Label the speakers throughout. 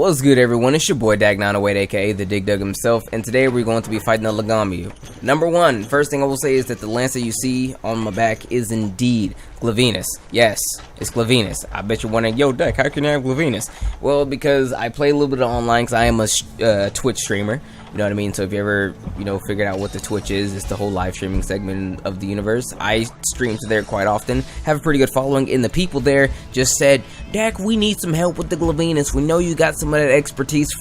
Speaker 1: What's good, everyone? It's your boy Dag908, aka the Dig Dug himself, and today we're going to be fighting the Lagombi. Number one, first thing I will say is that the lance that you see on my back is indeed Glavenus. Yes, it's Glavenus. I bet you're wondering, yo, Duck, how can I have Glavenus? Well, because I play a little bit of online, because I am a Twitch streamer. You know what I mean? So if you ever, figured out what the Twitch is, it's the whole live streaming segment of the universe. I stream to there quite often, have a pretty good following, and the people there just said, Dak, we need some help with the Glavenus. We know you got some of that expertise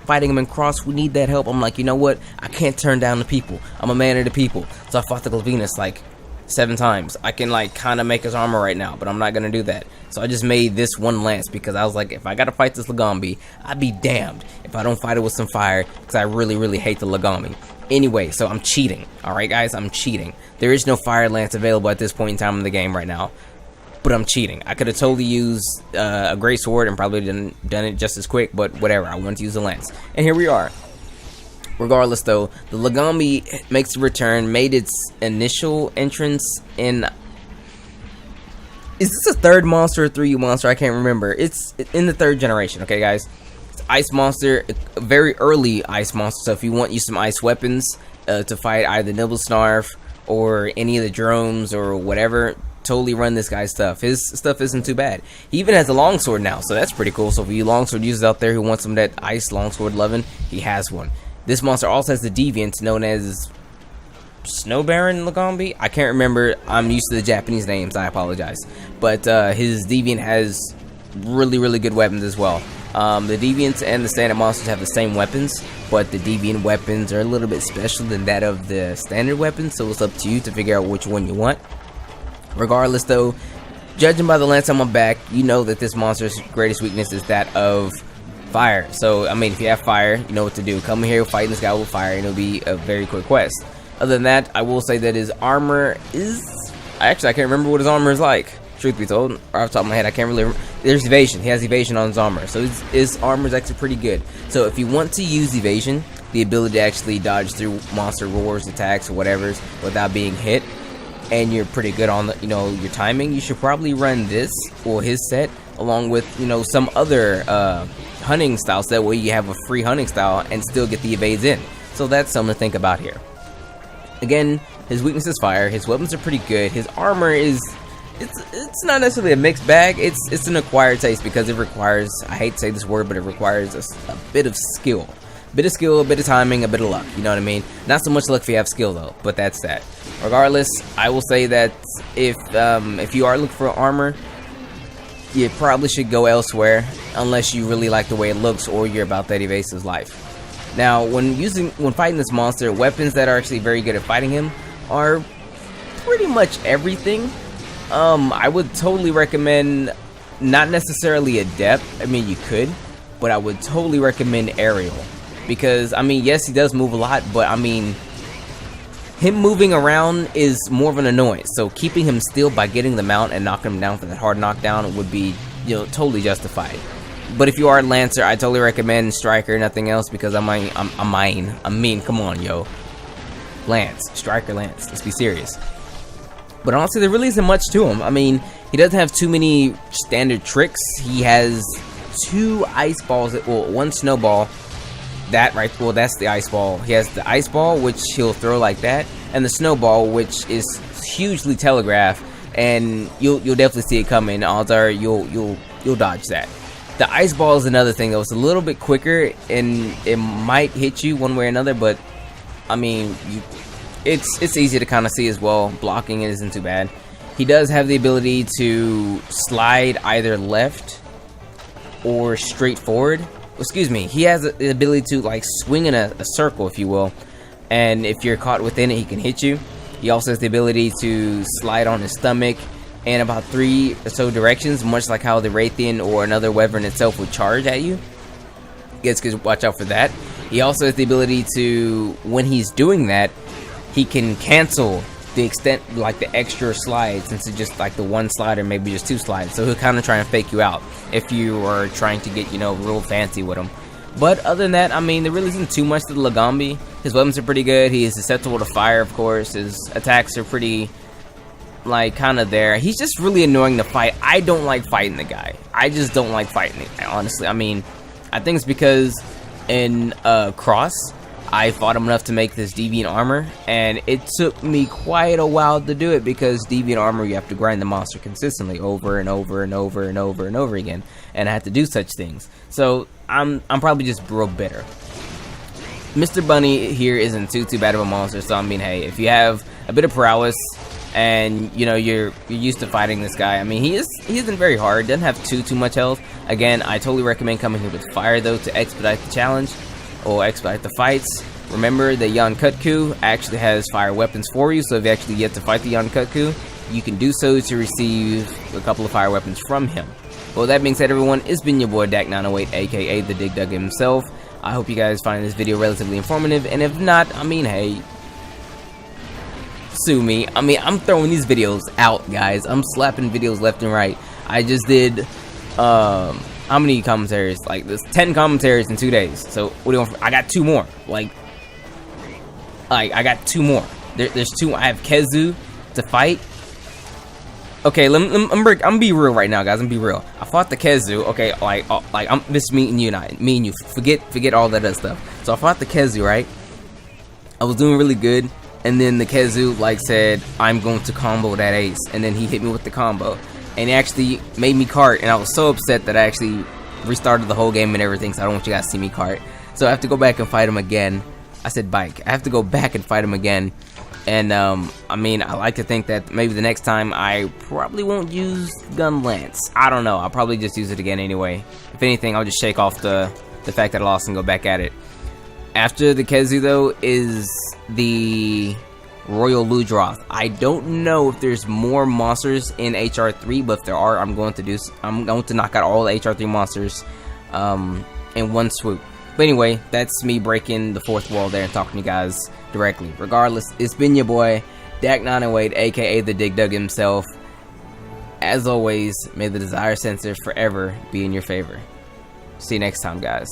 Speaker 1: fighting him in cross. We need that help. I'm like, you know what? I can't turn down the people. I'm a man of the people. So I fought the Glavenus like 7 times. I can kind of make his armor right now, but I'm not gonna do that. So I just made this one lance because I was like, if I gotta fight this Lagombi, I'd be damned if I don't fight it with some fire, because I really hate the Lagombi. Anyway, so I'm cheating. Alright guys, I'm cheating. There is no fire lance available at this point in time in the game right now, but I'm cheating. I could have totally used a great sword and probably done it just as quick, but whatever, I wanted to use a lance. And here we are. Regardless though, the Lagombi makes a return, made its initial entrance in... Is this a 3rd monster or 3U monster? I can't remember. It's in the 3rd generation, okay guys? It's ice monster, a very early ice monster, so if you want use some ice weapons to fight either Nibblesnarf or any of the drones or whatever, totally run this guy's stuff. His stuff isn't too bad. He even has a longsword now, so that's pretty cool. So for you longsword users out there who want some of that ice longsword loving, he has one. This monster also has the deviant known as Snow Baron Lagombi. I can't remember. I'm used to the Japanese names. I apologize. But his deviant has really good weapons as well. The deviants and the standard monsters have the same weapons, but the deviant weapons are a little bit special than that of the standard weapons. So it's up to you to figure out which one you want. Regardless, though, judging by the lance on my back, you know that this monster's greatest weakness is that of fire. So I mean, if you have fire, you know what to do. Come here fighting this guy with fire, and it'll be a very quick quest. Other than that, I will say that his armor is... I can't remember what his armor is like, truth be told. Off the top of my head, I can't really remember. There's evasion. He has evasion on his armor, so his armor is actually pretty good. So if you want to use evasion, the ability to actually dodge through monster roars, attacks, or whatever without being hit, and you're pretty good on the, your timing, you should probably run this or his set along with some other hunting styles. That way you have a free hunting style and still get the evades in. So that's something to think about here. Again, his weakness is fire. His weapons are pretty good. His armor is it's not necessarily a mixed bag. It's an acquired taste because it requires, I hate to say this word, but it requires a bit of skill. A bit of timing, a bit of luck, you know what I mean? Not so much luck if you have skill though, but that's that. Regardless, I will say that if you are looking for armor, you probably should go elsewhere unless you really like the way it looks or you're about that evasive life. Now, when fighting this monster, weapons that are actually very good at fighting him are pretty much everything. I would totally recommend not necessarily Adept. I mean, you could, but I would totally recommend Aerial. Because, I mean, yes, he does move a lot, but, I mean, him moving around is more of an annoyance. So keeping him still by getting the mount and knocking him down for that hard knockdown would be, totally justified. But if you are a Lancer, I totally recommend Striker, nothing else, because I mean, come on, yo. Lance, Striker Lance, let's be serious. But honestly, there really isn't much to him. I mean, he doesn't have too many standard tricks. He has 2 ice balls, well, 1 snowball. That's the ice ball. He has the ice ball, which he'll throw like that, and the snowball, which is hugely telegraphed, and you'll definitely see it coming. Odds are you'll dodge that. The ice ball is another thing that was a little bit quicker, and it might hit you one way or another, but I mean, it's easy to kind of see as well. Blocking it isn't too bad. He does have the ability to slide either left or straight forward. Excuse me, he has the ability to swing in a circle, if you will, and if you're caught within it, he can hit you. He also has the ability to slide on his stomach in about 3 or so directions, much like how the Raytheon or another Wyvern itself would charge at you. Guys could watch out for that. He also has the ability to, when he's doing that, he can cancel the extent, the extra slide, since it's just the 1 slide or maybe just 2 slides. So he'll kind of try and fake you out if you are trying to get, real fancy with him. But other than that, I mean, there really isn't too much to the Lagombi. His weapons are pretty good. He is susceptible to fire, of course. His attacks are pretty, kind of there. He's just really annoying to fight. I don't like fighting the guy. I just don't like fighting the guy, honestly. I mean, I think it's because in Cross, I fought him enough to make this deviant armor, and it took me quite a while to do it because deviant armor, you have to grind the monster consistently over and over and over and over and over again, and I had to do such things. So I'm probably just real bitter. Mr. Bunny here isn't too bad of a monster, so I mean, hey, if you have a bit of prowess and you know you're used to fighting this guy, I mean, he isn't very hard, doesn't have too much health. Again, I totally recommend coming here with fire though to expedite the challenge or expedite the fights. Remember, the Yankutku actually has fire weapons for you, so if you actually get to fight the Yankutku, you can do so to receive a couple of fire weapons from him. Well, that being said, everyone, it's been your boy Dak908, aka the Dig Dug himself. I hope you guys find this video relatively informative, and if not, I mean, hey, sue me. I mean, I'm throwing these videos out, guys. I'm slapping videos left and right. I just did how many commentaries? Like, there's 10 commentaries in 2 days. So what do you want? I got 2 more. Like I got 2 more. There's 2. I have Kezu to fight. Okay, I'm gonna be real right now, guys. I'm gonna be real. I fought the Kezu. Okay, I'm this me and you, me and you. Forget all that other stuff. So I fought the Kezu, right? I was doing really good, and then the Kezu like said, "I'm going to combo that ace," and then he hit me with the combo, and he actually made me cart, and I was so upset that I actually restarted the whole game and everything. So I don't want you guys to see me cart. So I have to go back and fight him again. I said bike. I have to go back and fight him again. And, I mean, I like to think that maybe the next time I probably won't use Gun Lance. I don't know. I'll probably just use it again anyway. If anything, I'll just shake off the fact that I lost and go back at it. After the Kezu, though, is the Royal Ludroth. I don't know if there's more monsters in HR3, but if there are, I'm going to knock out all the HR3 monsters in one swoop. But anyway, that's me breaking the 4th wall there and talking to you guys directly. Regardless, it's been your boy, Dak908, aka the Dig Dug himself. As always, may the desire sensor forever be in your favor. See you next time, guys.